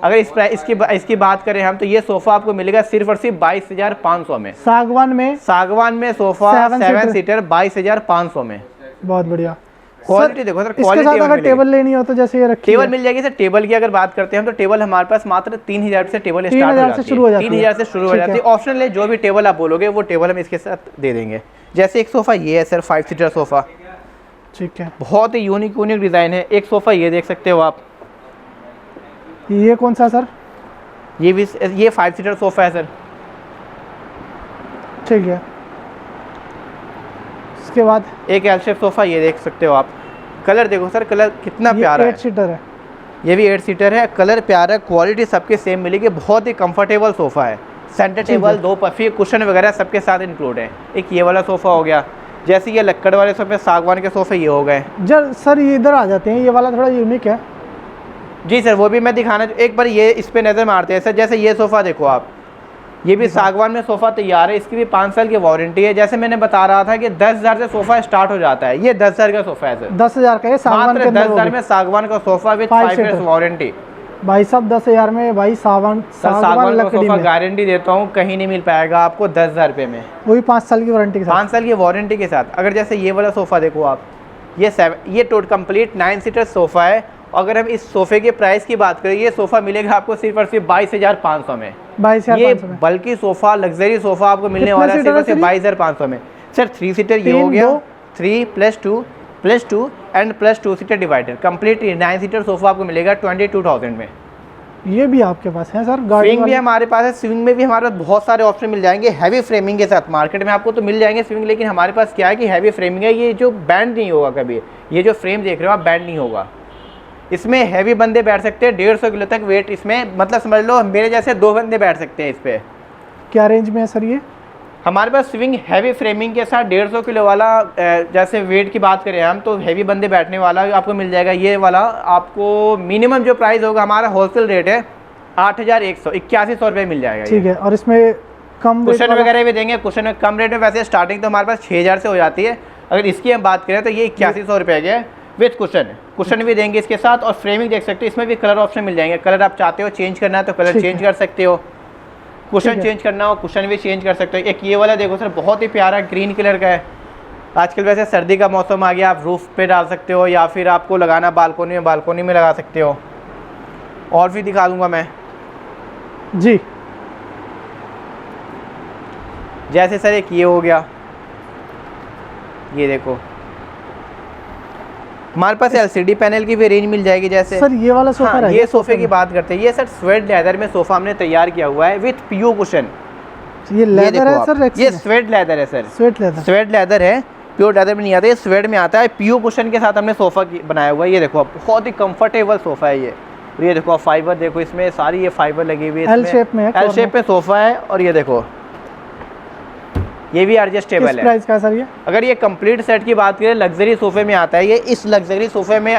अगर इसकी बात करें हम, तो ये सोफ़ा आपको मिलेगा सिर्फ और सिर्फ 22,500 में। सागवान में सोफ़ा 7 सीटर 22,500 में। बहुत बढ़िया क्वालिटी देखो सर, क्वालिटी। इसके साथ अगर टेबल लेनी हो तो जैसे ये रखी टेबल मिल जाएगी सर। टेबल की अगर बात करते हैं हम, तो टेबल हमारे पास मात्र 3,000 से टेबल स्टार्ट हो जाती है। 3,000 से शुरू हो जाती है। ऑप्शन ले, जो भी टेबल आप बोलोगे वो टेबल हम इसके साथ दे देंगे। जैसे एक सोफ़ा ये है सर, 5 सीटर सोफ़ा, ठीक है, बहुत ही यूनिक डिज़ाइन है। एक सोफ़ा ये देख सकते हो आप, ये कौन सा सर? ये 5 सीटर सोफ़ा है सर, ठीक है। इसके बाद एक L शेप सोफ़ा ये देख सकते हो आप। कलर देखो सर, कलर कितना प्यारा है। 8 सीटर है, ये भी 8 सीटर है। कलर प्यारा है, क्वालिटी सबके सेम मिलेगी। बहुत ही कंफर्टेबल सोफ़ा है। सेंटर टेबल, 2 पफी, कुशन वगैरह सबके साथ इंक्लूड है। एक ये वाला सोफ़ा हो गया। जैसे ये लक्कड़ वाले सोफ़े, सागवान के सोफ़े ये हो गए। सर ये इधर आ जाते हैं, ये वाला थोड़ा यूनिक है। जी सर, वो भी मैं दिखाना, एक बार ये इस पे नज़र मारते हैं सर। जैसे ये सोफ़ा देखो आप, ये भी सागवान में सोफ़ा तैयार है। इसकी भी 5 साल की वारंटी है। जैसे मैंने बता रहा था कि 10,000 से सोफ़ा स्टार्ट हो जाता है। ये 10,000 का सोफ़ा है सर, 10,000 का। ये सागवान के अंदर 10,000 में सागवान का सोफ़ा विद 5 ईयर्स वारंटी। भाई साहब 10,000 में भाई सागवान सागवान का लकड़ी सोफा में, गारंटी देता हूँ, कहीं नहीं मिल पाएगा आपको 10,000 रुपये में, वो भी 5 साल की वारंटी के साथ। 5 साल की वारंटी के साथ। अगर जैसे ये वाला सोफ़ा देखो आप, ये टोट कंप्लीट 9 सीटर सोफ़ा है। अगर हम इस सोफ़े के प्राइस की बात करें, ये सोफ़ा मिलेगा आपको सिर्फ और सिर्फ 22,500 में। 22,500 में बल्कि सोफ़ा, लग्जरी सोफ़ा आपको मिलने वाला है सिर्फ और सिर्फ 22,500 में। सर 3 सीटर ये हो गया, 3 + 2 and +2 seater divider, complete 9 seater sofa आपको मिलेगा 22,000 में। ये भी आपके पास है सर? गाड़ी स्विंग भी हमारे पास है, स्विंग में भी हमारे पास बहुत सारे ऑप्शन मिल जाएंगे हैवी फ्रेमिंग के साथ। मार्केट में आपको तो मिल जाएंगे स्विंग, लेकिन हमारे पास क्या है कि हैवी फ्रेमिंग है, ये जो बैंड नहीं होगा कभी। ये जो फ्रेम देख रहे हो आप, बैंड नहीं होगा। इसमें हैवी बंदे बैठ सकते हैं, 150 किलो तक वेट इसमें, मतलब समझ लो मेरे जैसे 2 बंदे बैठ सकते हैं इस पर। क्या रेंज में है सर ये? हमारे पास स्विंग हैवी फ्रेमिंग के साथ 150 किलो वाला, जैसे वेट की बात करें हम, तो हैवी बंदे बैठने वाला आपको मिल जाएगा। ये वाला आपको मिनिमम जो प्राइस होगा, हमारा होलसेल रेट है 8,181 रुपये मिल जाएगा। ठीक है। और इसमें कम कुशन वगैरह भी देंगे, कुशन में कम रेट में। वैसे स्टार्टिंग तो हमारे पास 6,000 से हो जाती है। अगर इसकी हम बात करें तो ये 8100 रुपये के विथ कुशन भी देंगे इसके साथ। और फ्रेमिंग देख सकते हो, इसमें भी कलर ऑप्शन मिल जाएंगे। कलर आप चाहते हो चेंज करना है तो कलर चेंज कर सकते हो, कुशन चेंज करना हो कुशन भी चेंज कर सकते हो। एक ये वाला देखो सर, बहुत ही प्यारा ग्रीन कलर का है। आजकल वैसे सर्दी का मौसम आ गया, आप रूफ पे डाल सकते हो या फिर आपको लगाना बालकोनी में लगा सकते हो। और भी दिखा दूंगा मैं जी। जैसे सर एक ये हो गया, ये देखो हमारे पास एलसीडी पैनल की भी रेंज मिल जाएगी। जैसे सर ये वाला सोफा हाँ, ये सोफे की बात करते हैं। ये सर स्वेट लेदर में सोफा हमने तैयार किया हुआ है विथ पीयू कुशन। ये लेदर है सर? ये स्वेट लेदर है सर, स्वेट लेदर है, प्योर लेदर में नहीं आता, ये स्वेट में आता है। पीयू कुशन के साथ हमने सोफा बनाया हुआ है। ये देखो बहुत ही कंफर्टेबल सोफा है ये। और ये देखो फाइबर देखो, इसमें सारी ये फाइबर लगी हुई है, एल शेप में है, एल शेप में सोफा है। और ये देखो ये भी एडजस्टेबल है। प्राइस का सर ये? अगर ये कंप्लीट सेट की बात करें, लग्जरी सोफे में आता है ये। इस लग्जरी सोफे में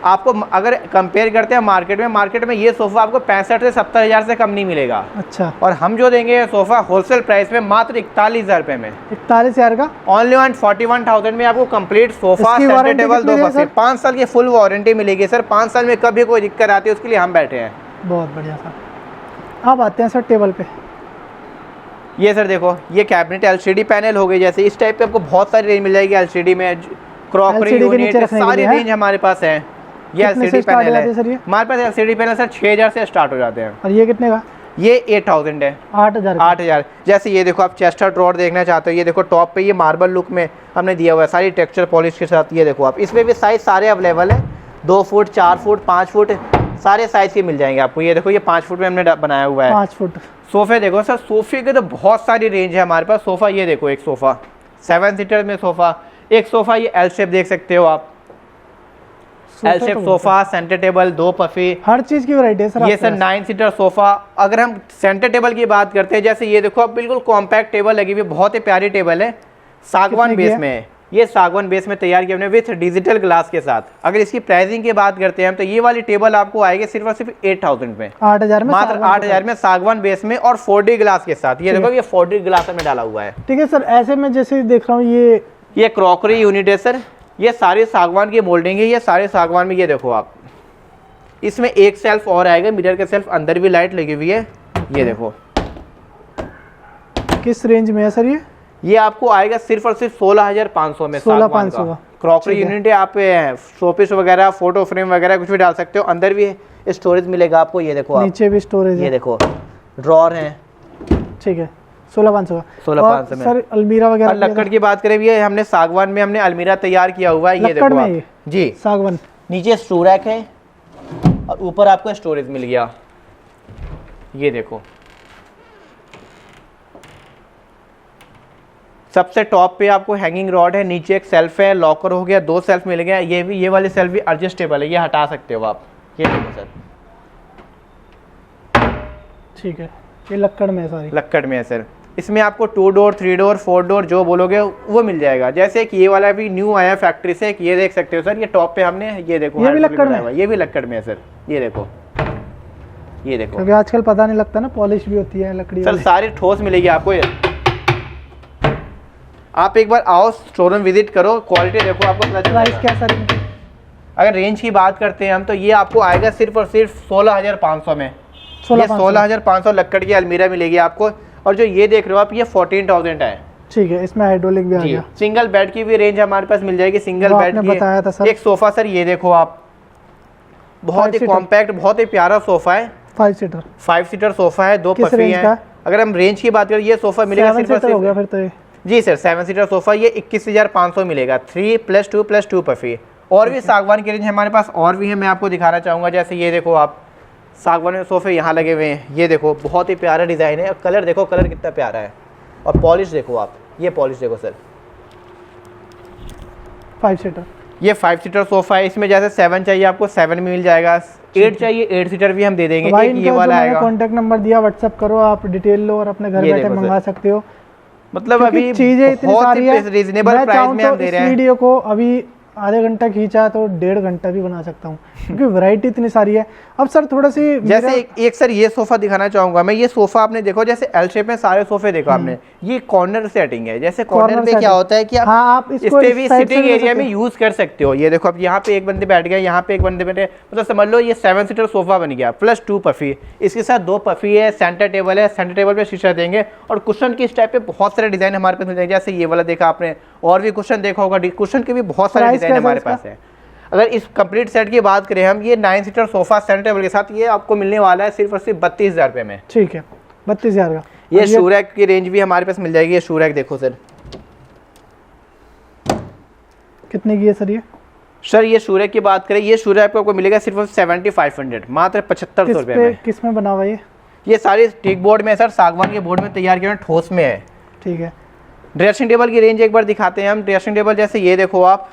आपको अगर कंपेयर करते हैं मार्केट में ये सोफा आपको 65 से 70 हज़ार से कम नहीं मिलेगा। अच्छा। और हम जो देंगे ये सोफा होलसेल प्राइस में मात्र 41,000 रुपये में। 41,000 का ओनली 41,000 में आपको कंप्लीट सोफा, सेंटर टेबल, 2 बक्से, 5 साल की फुल वारंटी मिलेगी सर। 5 साल में कभी कोई दिक्कत आती है उसके लिए हम बैठे हैं। बहुत बढ़िया सर। अब आते हैं सर टेबल पे। ये सर देखो, ये कैबिनेट एलसीडी पैनल हो गई। जैसे इस टाइप पे आपको बहुत सारी रेंज मिल जाएगी एलसीडी में, क्रॉकरी यूनिट, सारी रेंज हमारे पास है। ये एलसीडी पैनल है हमारे पास। एलसीडी पैनल सर 6,000 से स्टार्ट हो जाते हैं। और ये कितने का? ये 8,000 है। 8,000। जैसे ये देखो आप चेस्टर ड्रॉअर देखना चाहते हो, ये देखो टॉप पे ये मार्बल लुक में हमने दिया हुआ है, सारी टेक्सचर पॉलिश के साथ। ये देखो आप, इसमें भी साइज सारे अवेलेबल है, 2 फुट, 4 फुट, 5 फुट, सारे साइज के मिल जाएंगे आपको। ये देखो ये 5 फुट में हमने बनाया हुआ है। 5 फुट सोफे देखो सर, सोफे के तो बहुत सारी रेंज है हमारे पास। सोफा ये देखो, एक सोफा 7 सीटर में सोफा, एक सोफा ये एल शेप देख सकते हो आप, L shape sofa, centre table, 2 puffy, हर चीज की वैरायटी है सर। ये सर 9 सीटर सोफा। अगर हम सेंटर टेबल की बात करते हैं, जैसे ये देखो आप, बिल्कुल कॉम्पैक्ट टेबल लगी हुई, बहुत ही प्यारी टेबल है, सागवान बेस में है। ये सागवान बेस में तैयार किया हमने विथ डिजिटल ग्लास के साथ। अगर इसकी प्राइसिंग की बात करते हैं हम, तो ये वाली टेबल आपको आएगी सिर्फ और सिर्फ 8,000 में, 8,000 में, मात्र 8,000 में, सागवान बेस में और 4D ग्लास के साथ। ये देखो ये 4D ग्लास में डाला हुआ है। ठीक है सर। ऐसे में जैसे देख रहा हूँ ये क्रॉकरी यूनिट है सर, ये सारे सागवान की मोल्डिंग है, ये सारे सागवान में। ये देखो आप, इसमें एक सेल्फ और आएगा, मिरर के सेल्फ, अंदर भी लाइट लगी हुई है। ये देखो किस रेंज में है सर ये आपको आएगा सिर्फ और सिर्फ 16,500 में। 16,500 का क्रॉकरी यूनिट है। आप शोपीस वगैरह, फोटो फ्रेम वगैरह कुछ भी डाल सकते हो। अंदर भी स्टोरेज मिलेगा आपको। ये देखो नीचे भी स्टोरेज है। ये देखो ड्रॉअर है। ठीक है, 16,500 का। 16,500 में सर अलमीरा वगैरह, लक्कड़ की बात करें, ये हमने सागवान में हमने अलमीरा तैयार किया हुआ है। ये देखो आप जी, सागवान। नीचे स्टोर रैक है और ऊपर आपको स्टोरेज मिल गया। ये देखो सबसे टॉप पे आपको हैंगिंग रॉड है, नीचे एक सेल्फ है, लॉकर हो गया, 2 सेल्फ मिल गया। ये वाली सेल्फ भी एडजस्टेबल है, ये हटा सकते हो आप। ये देखो सर, ठीक है, ये लक्कड़ में है, सारी लक्कड़ में है सर। इसमें आपको 2 डोर, 3 डोर, 4 डोर जो बोलोगे वो मिल जाएगा। जैसे कि ये वाला भी न्यू आया फैक्ट्री से, ये देख सकते हो सर, ये टॉप पे हमने ये देखो, ये भी लक्कड़ में है। ये भी लक्कड़ में है सर। ये देखो, ये देखो, क्योंकि आजकल पता नहीं लगता ना, पॉलिश भी होती है लकड़ी सर, सारी ठोस मिलेगी आपको। ये आप एक बार आओ, शोरूम विजिट करो, क्वालिटी देखो, आपको प्राइस क्या सर? अगर रेंज की बात करते हैं हम तो ये आपको आएगा सिर्फ और सिर्फ 16,500 में। 16,500 लक्कड़ की अलमीरा मिलेगी आपको। और जो ये देख रहे हो आप ये 14,000 है। ठीक है, इसमें हाइड्रोलिक भी आ गया। सिंगल बेड की भी रेंज हमारे पास मिल जाएगी, सिंगल बेड की बताया था सर। एक सोफा सर ये देखो आप, बहुत ही कॉम्पैक्ट, बहुत ही प्यारा सोफा है। 5 सीटर सोफा है, 2 पफी है। अगर हम रेंज की बात करें ये सोफा मिलेगा सिर्फ हो गया फिर तो ये। जी सर 7 सीटर सोफा ये 21,500 मिलेगा, 3+2+2 पफी। और भी सागवान की रेंज हमारे पास और भी है, मैं आपको दिखाना चाहूँगा। जैसे ये देखो आप, सागवान में सोफे यहाँ लगे हुए हैं, ये देखो बहुत ही प्यारा डिज़ाइन है। और कलर देखो, कलर कितना प्यारा है। और पॉलिश देखो आप, ये पॉलिश देखो सर। 5 सीटर, ये 5 सीटर सोफा है। इसमें जैसे 7 चाहिए आपको 7 में मिल जाएगा, 8 चाहिए 8 सीटर भी हम दे देंगे। तो एक ये वाला आएगा। कॉन्टैक्ट नंबर दिया, व्हाट्सएप करो, आप डिटेल लो और अपने घर बैठे मंगा सकते हो। मतलब अभी चीजें इतनी सारी है, रीजनेबल प्राइस में हम दे रहे हैं। वीडियो को अभी आधे घंटा खींचा तो 1.5 घंटा भी बना सकता हूँ क्योंकि वैरायटी इतनी सारी है। अब सर थोड़ा सी जैसे एक सर ये सोफा दिखाना चाहूंगा मैं। ये सोफा आपने देखो जैसे एल शेप में सारे सोफे देखो आपने, ये कॉर्नर सेटिंग है। जैसे कॉर्नर पे क्या होता है कि आप इस पे भी सिटिंग एरिया में यूज कर सकते हो। ये देखो अब यहाँ पे एक बंदे बैठ गए, यहाँ पे एक बंदे बैठे, मतलब समझ लो ये 7 सीटर सोफा बन गया +2 पफी। इसके साथ 2 पफी है, सेंटर टेबल है, सेंटर टेबल पे शीशा देंगे। और कुशन की इस टाइप पे बहुत सारे डिजाइन हमारे पास मिल जाएंगे। जैसे ये वाला देखा आपने, और भी कुशन देखा होगा, कुशन के भी बहुत सारे डिजाइन हमारे पास है। अगर इस कंप्लीट सेट की बात करें हम, ये 9 सीटर सोफा सेंटर टेबल के साथ ये आपको मिलने वाला है सिर्फ और सिर्फ 32,000 रुपये में। ठीक है, 32,000 का। ये शूरैक की रेंज भी हमारे पास मिल जाएगी। ये शूरैक देखो सर, कितने की है सर ये? सर ये शूरैक की बात करें, ये शूरैक आपको मिलेगा सिर्फ 7500, मात्र 7500 रुपये में। किस में बना हुआ ये सारी टीक बोर्ड में सर, सागवान के बोर्ड में तैयार किया, ठोस में है। ठीक है। ड्रेसिंग टेबल की रेंज एक बार दिखाते हैं हम। ड्रेसिंग टेबल जैसे ये देखो आप,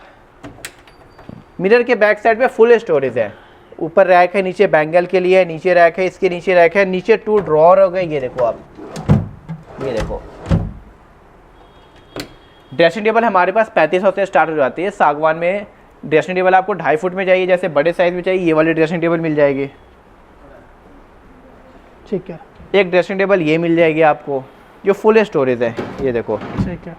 मिरर के बैक साइड पे फुल स्टोरेज है। ऊपर रैक है, नीचे बैंगल के लिए, नीचे रैक है, इसके नीचे रैक है, नीचे 2 ड्रॉर हो गए। ये देखो आप, ये देखो ड्रेसिंग टेबल हमारे पास 3500 से स्टार्ट हो जाती है। सागवान में ड्रेसिंग टेबल आपको 2.5 फुट में चाहिए, जैसे बड़े साइज में चाहिए ये वाली ड्रेसिंग टेबल मिल जाएगी। ठीक है। एक ड्रेसिंग टेबल ये मिल जाएगी आपको जो फुल स्टोरेज है, ये देखो। ठीक है।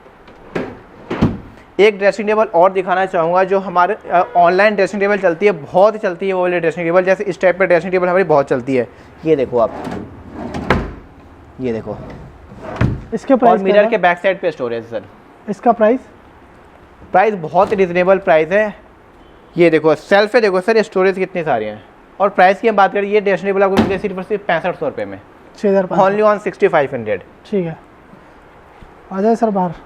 एक ड्रेसिंग टेबल और दिखाना चाहूँगा जो हमारे ऑनलाइन ड्रेसिंग टेबल चलती है, बहुत ही चलती है वो वाली ड्रेसिंग टेबल। जैसे इस टाइप पर ड्रेसिंग टेबल हमारी बहुत चलती है। ये देखो आप, ये देखो। इसके प्राइस और मिरर के बैक साइड पे स्टोरेज सर। इसका प्राइस बहुत रिजनेबल प्राइस है। ये देखो सेल्फ है, देखो सर स्टोरेज कितनी सारी हैं। और प्राइस की हम बात करें, ये ड्रेसिंग टेबल आपको मिलते सिर्फ 6500 रुपये में, 6500 ओनली ऑन 6500। ठीक है, आ जाए सर बाहर।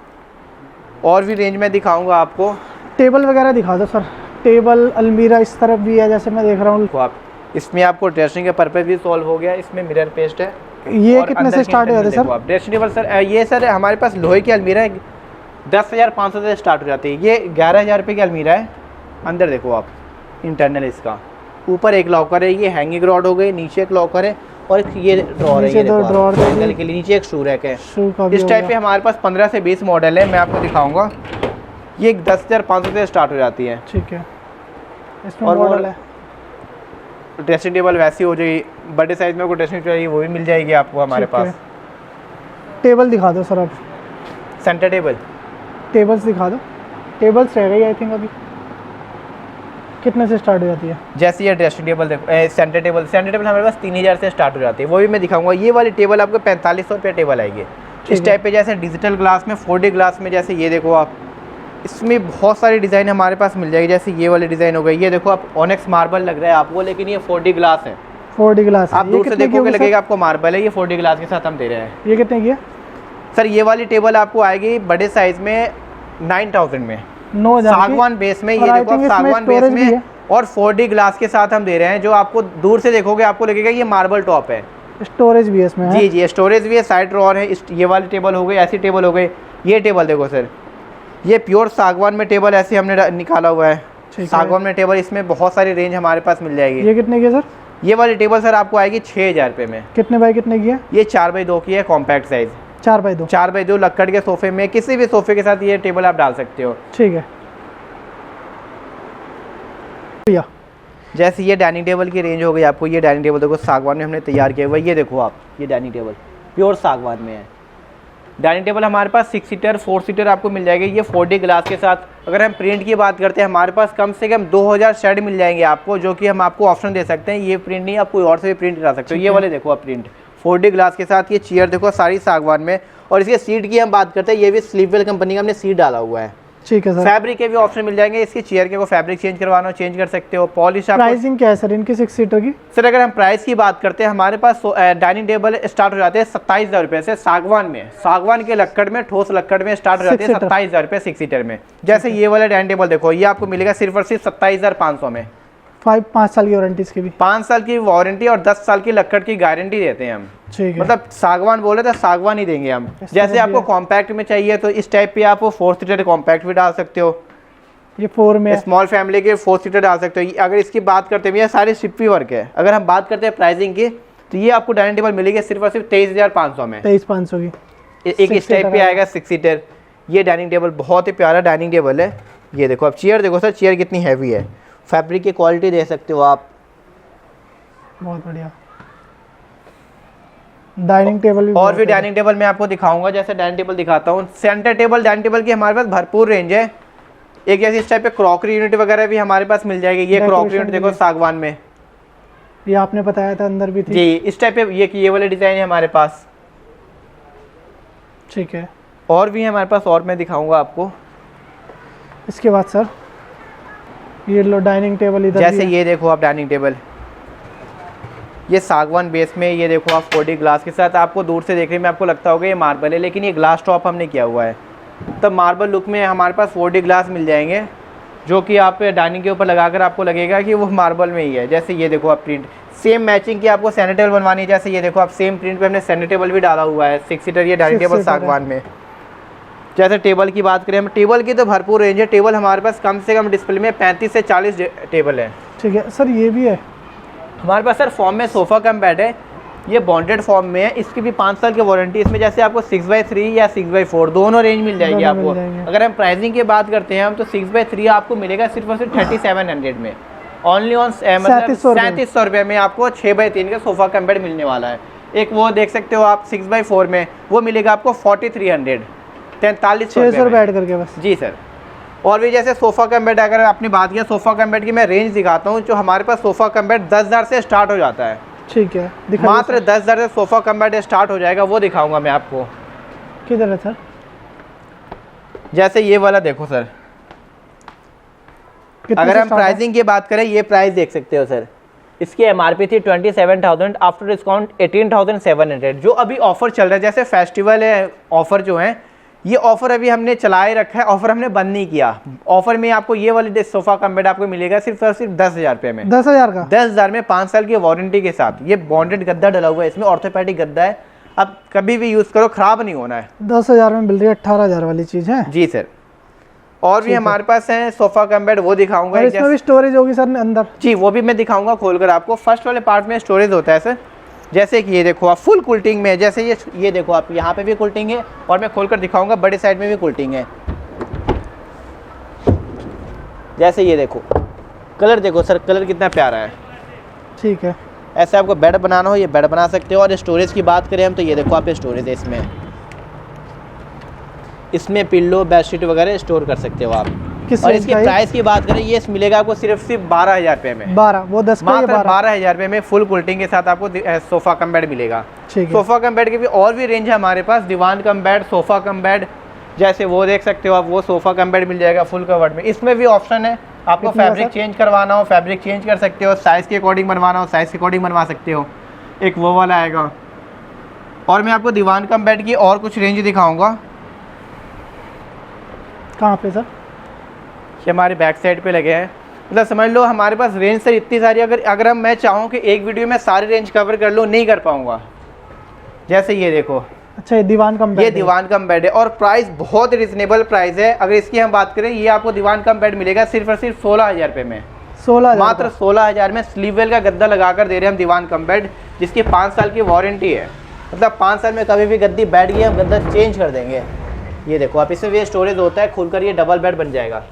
और भी रेंज में दिखाऊंगा आपको। टेबल वगैरह दिखा दो सर। टेबल अलमीरा इस तरफ भी है, जैसे मैं देख रहा हूँ। आप इसमें आपको ड्रेसिंग का पर्पस भी सॉल्व हो गया। इसमें मिरर पेस्ट है। ये कितने से स्टार्ट हो जाता है सर? ड्रेसिंग टेबल सर ये सर हमारे पास लोहे की अलमीरा है, 10,500 से स्टार्ट हो जाती है। ये 11,000 रुपये की अलमीरा है। अंदर देखो आप, इंटरनल इसका ऊपर एक लॉकर है, ये हैंगिंग रॉड हो गई, नीचे एक लॉकर है, और ये ड्रॉर है, ये देखो हैंगल के लिए, नीचे एक शू रैक है। इस टाइप पे हमारे पास 15 से 20 मॉडल है, मैं आपको दिखाऊंगा। ये 10,500 से स्टार्ट हो जाती है। ठीक है। इसमें मॉडल है। ड्रेसिंग टेबल वैसी हो जाएगी, बड़े साइज में कोई ड्रेसिंग चाहिए वो भी मिल जाएगी आपको हमारे पास। टेबल दिखा दो सर अब। सेंटर टेबल, टेबल्स दिखा दो। टेबल्स रह गई आई थिंक अभी। कितने से स्टार्ट हो जाती है? जैसे ये ड्रेसिंग टेबल देखो, सेंटर टेबल हमारे पास 3000 से स्टार्ट हो जाती है, वो भी मैं दिखाऊंगा। ये वाली टेबल आपको 4500 रुपये टेबल आएगी। इस टाइप पे जैसे डिजिटल ग्लास में, 4D ग्लास में, जैसे ये देखो आप, इसमें बहुत सारी डिज़ाइन हमारे पास मिल जाएगी। जैसे ये वाली डिज़ाइन हो गई, ये देखो आप, ऑनेक्स मार्बल लग रहा है आपको, लेकिन ये 4D ग्लास है। 4D ग्लास आप दूर से देखोगे लगेगा आपको मार्बल है, ये 4D ग्लास के साथ हम दे रहे हैं। ये कितने की है सर? ये वाली टेबल आपको आएगी बड़े साइज में 9000 में, 9000 सागवान बेस में। ये देखो सागवान बेस में, और 4D ग्लास के साथ हम दे रहे हैं। जो आपको दूर से देखोगे आपको लगेगा ये मार्बल टॉप है। स्टोरेज भी है इसमें? जी जी, स्टोरेज भी है, साइड ड्रॉर है। ये वाली टेबल हो गई, ऐसी टेबल हो गई। ये टेबल देखो सर, ये प्योर सागवान में टेबल ऐसे हमने निकाला हुआ है। सागवान में टेबल, इसमें बहुत सारी रेंज हमारे पास मिल जाएगी। ये कितने की है सर? ये वाली टेबल सर आपको आएगी 6000 रुपये में। कितने बाई कितने की है? ये 4x2 की है, कॉम्पैक्ट साइज। 4x2? 4x2 लक्कड़ के सोफे में, किसी भी सोफे के साथ ये टेबल आप डाल सकते हो। ठीक है भैया। जैसे ये डाइनिंग टेबल की रेंज हो गई आपको। ये डाइनिंग टेबल देखो सागवान में हमने तैयार किया हुआ है। ये देखो आप, ये डाइनिंग टेबल प्योर सागवान में है। डाइनिंग टेबल हमारे पास 6 सीटर 4 सीटर आपको मिल जाएगी, ये 4D ग्लास के साथ। अगर हम प्रिंट की बात करते हैं, हमारे पास कम से कम 2000 शेड मिल जाएंगे आपको, जो कि हम आपको ऑप्शन दे सकते हैं। ये प्रिंट नहीं, आप कोई और से भी प्रिंट करा सकते हो। ये वाले देखो आप प्रिंट 4D ग्लास के साथ। ये चेयर देखो सारी सागवान में। और इसके सीट की हम बात करते हैं, ये भी स्लीपवेल कंपनी का हमने सीट डाला हुआ है। ठीक है सर। फैब्रिक के भी ऑप्शन मिल जाएंगे, इसकी चेयर के को फैब्रिक चेंज करवाना हो चेंज कर सकते हो। पॉलिश आपको। प्राइसिंग क्या है सर इनकी 6 सीटर की? सर अगर हम प्राइस की बात करते हैं, हमारे पास डाइनिंग टेबल स्टार्ट हो जाते हैं 27,000 रुपये से सागवान में। सागवान के लक्कड़ में, ठोस लक्कड़ में स्टार्ट हो जाते हैं 27,000 रुपये 6 सीटर में। जैसे ये वाला डाइनिंग टेबल देखो, ये आपको मिलेगा सिर्फ और सिर्फ 27,500 में। 5 साल की वारंटी इसकी भी? 5 साल की वारंटी और 10 साल की लक्कड़ की गारंटी देते हैं हम। ठीक है। मतलब सागवान बोले तो सागवान ही देंगे हम। जैसे आपको कॉम्पैक्ट में चाहिए तो इस टाइप पे आप 4 सीटर कॉम्पैक्ट भी डाल सकते हो। ये 4 में स्मॉल फैमिली के 4 सीटर डाल सकते हो। अगर इसकी बात करते हैं, ये सारे शिपी वर्क है। अगर हम बात करते हैं प्राइसिंग की, तो ये आपको डाइनिंग टेबल मिलेगी सिर्फ और सिर्फ 23,500 में। 23,500 की एक इस टाइप पे आएगा 6 सीटर। ये डाइनिंग टेबल बहुत ही प्यारा डाइनिंग टेबल है। ये देखो आप चेयर देखो सर, चेयर कितनी हैवी है। फैब्रिक की क्वालिटी दे सकते हो आप। बहुत बढ़िया। डाइनिंग टेबल और भी डाइनिंग टेबल मैं आपको दिखाऊंगा। जैसे डाइनिंग टेबल दिखाता हूँ, सेंटर टेबल डाइनिंग टेबल की हमारे पास भरपूर रेंज है। एक जैसे इस टाइप पे क्रॉकरी यूनिट वगैरह भी हमारे पास मिल जाएगी। ये क्रॉकरी यूनिट देखो सागवान में, ये आपने बताया था अंदर भी थी जी। इस टाइप पे ये वाले डिजाइन है हमारे पास। ठीक है। और भी है हमारे पास, और मैं दिखाऊंगा आपको। इसके बाद सर ये लो डाइनिंग टेबल इधर जैसे ये देखो आप डाइनिंग टेबल, ये सागवान बेस में। ये देखो आप 4D ग्लास के साथ। आपको दूर से देखने में आपको लगता होगा ये मार्बल है, लेकिन ये ग्लास टॉप हमने किया हुआ है। तब मार्बल लुक में हमारे पास 4D ग्लास मिल जाएंगे, जो कि आप डाइनिंग के ऊपर लगाकर आपको लगेगा कि वो मार्बल में ही है। जैसे ये देखो आप प्रिंट सेम मैचिंग की आपको सेंटर टेबल बनवानी है। जैसे ये देखो आप सेम प्रिंट पे हमने सेंटर टेबल भी डाला हुआ है 6 सीटर। ये डाइनिंग टेबल सागवान में। जैसे टेबल की बात करें हम, टेबल की तो भरपूर रेंज है। टेबल हमारे पास कम से कम डिस्प्ले में 35 से 40 टेबल है। ठीक है सर। ये भी है हमारे पास सर फॉर्म में सोफ़ा कम बेड है। ये बॉन्डेड फॉर्म में है, इसकी भी 5 साल की वारंटी। इसमें जैसे आपको 6x3 या 6x4 दोनों रेंज मिल जाएगी आपको। अगर हम प्राइसिंग की बात करते हैं हम, तो 6x3 आपको मिलेगा सिर्फ और सिर्फ 3700 में। ओनली ऑन 3700 रुपये में आपको 6x3 का सोफ़ा कम बेड मिलने वाला है। एक वो देख सकते हो आप 6x4 में, वो मिलेगा आपको 4300, 4300 रुपये ऐड करके बस। जी सर। और भी जैसे सोफ़ा कम बेड, अगर आपने बात किया सोफ़ा कम बेड की, मैं रेंज दिखाता हूँ। जो हमारे पास सोफ़ा कम बेड 10,000 से स्टार्ट हो जाता है। ठीक है। मात्र 10,000 से सोफ़ा कम बेड स्टार्ट हो जाएगा, वो दिखाऊंगा मैं आपको। किधर है सर? जैसे ये वाला देखो सर, अगर हम प्राइसिंग की बात करें, ये प्राइस देख सकते हो सर। इसकी एमआरपी थी 27,000, आफ्टर डिस्काउंट 18,700। जो अभी ऑफर चल रहा है, जैसे फेस्टिवल है, ऑफर जो है, ये ऑफर अभी हमने चलाए रखा है। ऑफर हमने बंद नहीं किया। ऑफर में आपको ये वाली सोफ़ा कम बेड आपको मिलेगा सिर्फ और सिर्फ 10,000 रुपये में। 10,000 का? 10,000 में 5 साल की वारंटी के साथ। ये बॉन्डेड गद्दा डला हुआ है, इसमें ऑर्थोपेडिक गद्दा है। अब कभी भी यूज़ करो, ख़राब नहीं होना है। 10,000 में मिल रही है, 18,000 वाली चीज़ है। जी सर। और भी हमारे पास है सोफ़ा कम बेड, वो दिखाऊंगा। और इसमें भी स्टोरेज होगी सर अंदर? जी, वो भी मैं दिखाऊंगा खोलकर आपको। फर्स्ट वाले पार्ट में स्टोरेज होता है सर। जैसे कि ये देखो आप फुल कुल्टिंग में, जैसे ये देखो आप, यहाँ पे भी कुल्टिंग है, और मैं खोलकर दिखाऊंगा बड़े साइड में भी कुल्टिंग है। जैसे ये देखो कलर, देखो सर कलर कितना प्यारा है। ठीक है। ऐसे आपको बेड बनाना हो, ये बेड बना सकते हो। और स्टोरेज की बात करें हम, तो ये देखो आप स्टोरेज है इसमें पिल्लो बेडशीट वगैरह स्टोर कर सकते हो आप। और इसकी प्राइस की बात करें, ये मिलेगा आपको सिर्फ 12,000 रुपये में। 12, वो 10 का, मात्र 12,000 रुपये में फुल कुल्टिंग के साथ आपको सोफ़ा कम बेड मिलेगा। सोफ़ा कम बेड की भी और भी रेंज है हमारे पास। Diwan cum bed, sofa cum bed, जैसे वो देख सकते हो आप, वो सोफ़ा कम बेड मिल जाएगा फुल कवर्ड में। इसमें भी ऑप्शन है, आपको फैब्रिक चेंज करवाना हो फैब्रिक चेंज कर सकते हो, साइज़ के अकॉर्डिंग बनवाना हो साइज़ के अकॉर्डिंग बनवा सकते हो। एक वो वाला आएगा। और मैं आपको दीवान कम बेड की और कुछ रेंज दिखाऊँगा। कहाँ पे सर? ये हमारे बैक साइड पे लगे हैं। मतलब समझ लो हमारे पास रेंज सर इतनी सारी, अगर मैं चाहूँ कि एक वीडियो में सारी रेंज कवर कर लो, नहीं कर पाऊँगा। जैसे ये देखो, अच्छा ये दीवान कम बेड, ये दीवान कम बेड है और प्राइस बहुत रिजनेबल प्राइस है। अगर इसकी हम बात करें, ये आपको दीवान कम बेड मिलेगा सिर्फ और सिर्फ 16,000 रुपये में। 16,000, मात्र 16,000 में स्लीववेल का गद्दा लगाकर दे रहे हैं हम दीवान कम बेड, जिसकी 5 साल की वारंटी है। मतलब 5 साल में कभी भी गद्दी बैठ गई, हम गद्दा चेंज कर देंगे। ये देखो आप, इसमें भी स्टोरेज होता है, खुलकर ये डबल बेड बन जाएगा।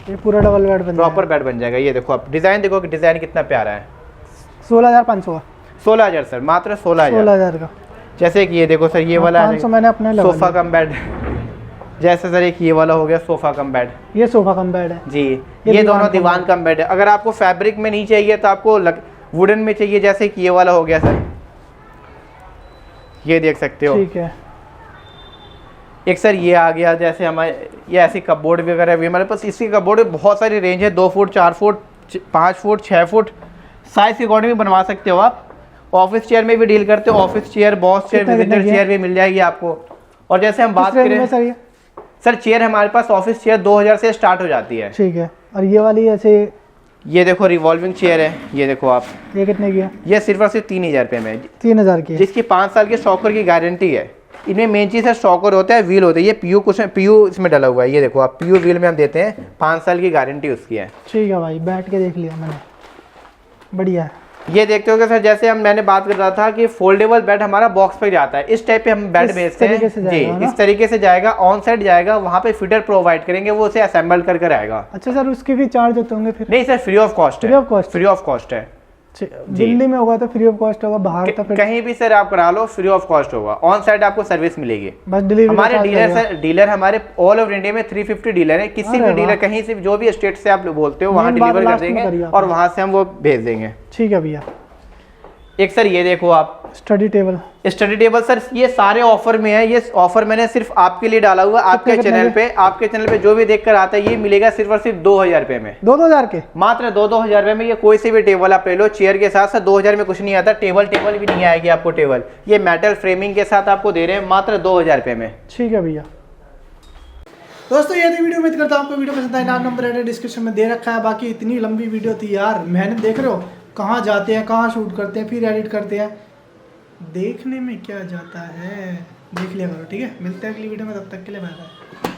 ये पूरा डबल बेड बन प्रॉपर बेड बन जाएगा। ये देखो आप डिज़ाइन देखो कि डिज़ाइन कितना प्यारा है। 16,500 का? 16,000 सर, मात्र 16,000 16,000 का। जैसे कि ये देखो सर, ये वाला 500 मैंने अपने लगा सोफ़ा कम बेड। जैसे सर एक ये वाला हो गया सोफ़ा कम बेड। ये सोफ़ा कम बेड है जी, ये दोनों दीवान कम बेड है। अगर आपको फैब्रिक में नहीं चाहिए तो आपको वुडन में चाहिए, जैसे कि ये वाला हो गया सर, ये देख सकते हो। ठीक है। एक सर ये आ गया, जैसे हमारे ये ऐसी कपबोर्ड वगैरह भी हमारे पास। इसकी कपबोर्ड में बहुत सारी रेंज है, 2 foot, 4 foot, 5 foot, 6 foot, size के अकॉर्डिंग भी बनवा सकते हो आप। ऑफिस चेयर में भी डील करते हो, office chair, boss chair, visitor chair भी मिल जाएगी आपको। और जैसे हम बात करें सर चेयर, हमारे पास ऑफिस चेयर 2000 से स्टार्ट हो जाती है। ठीक है। और ये वाली ऐसे, ये देखो रिवॉल्विंग चेयर है, ये देखो आप, ये कितने की है? ये सिर्फ और सिर्फ 3000 रुपये में, 3000 की है, जिसकी 5 साल के शॉकर की गारंटी है। इनमें मेन चीज़ है शॉकर होता है, व्हील होता है, ये पीयू कुशन, पीयू इसमें डला हुआ है, ये देखो आप, पीयू व्हील में हम देते हैं, 5 साल की गारंटी उसकी है। ठीक है भाई, बैठ के देख लिया मैंने, बढ़िया है। ये देखते हो कि सर जैसे मैंने बात कर रहा था कि फोल्डेबल बेड हमारा बॉक्स पे जाता है, इस टाइप पे हम बेड भेजते हैं जी, इस तरीके से जाएगा, ऑन साइड जाएगा, वहाँ पे फिटर प्रोवाइड करेंगे, वो उसे असेंबल कर आएगा। अच्छा सर, उसके भी चार्ज होते होंगे फिर? नहीं सर, फ्री ऑफ कॉस्ट है। फ्री ऑफ कॉस्ट है। दिल्ली में होगा तो फ्री ऑफ कॉस्ट होगा, बाहर तो फिर कहीं भी सर आप करा लो फ्री ऑफ कॉस्ट होगा, ऑन साइड आपको सर्विस मिलेगी। बस डिलीवरी हमारे डीलर सर, डीलर हमारे ऑल ओवर इंडिया में 350 डीलर है, किसी भी डीलर कहीं से जो भी स्टेट से आप बोलते हो वहाँ डिलीवर कर देंगे और वहाँ से हम वो भेज देंगे। ठीक है भैया। एक सर ये देखो आप, study table. Study table sir ये सारे ऑफर में है, ये ऑफर मैंने सिर्फ आपके लिए डाला हुआ, आपके चैनल पे, आपके चैनल पे जो भी देखकर आता है ये मिलेगा सिर्फ और सिर्फ 2000 रुपए में। 2000 के मात्र 2000 रुपए में ये कोई सी भी टेबल आप ले लो, चेयर के साथ साथ 2000 में कुछ नहीं आता, टेबल भी नहीं आएगी आपको टेबल, ये मेटल फ्रेमिंग के साथ आपको दे रहे हैं मात्र 2000 रुपए में। ठीक है भैया। दोस्तों ये थी वीडियो, उम्मीद करता हूँ आपको वीडियो पसंद आए। नाम नंबर एड्रेस डिस्क्रिप्शन में दे रखा है। बाकी इतनी लंबी वीडियो थी यार, मेहनत देख रहे हो, कहाँ जाते हैं, कहाँ शूट करते हैं, फिर एडिट करते हैं, देखने में क्या जाता है, देख लिया करो। ठीक है, मिलते हैं अगली वीडियो में, तब तक के लिए बाय बाय।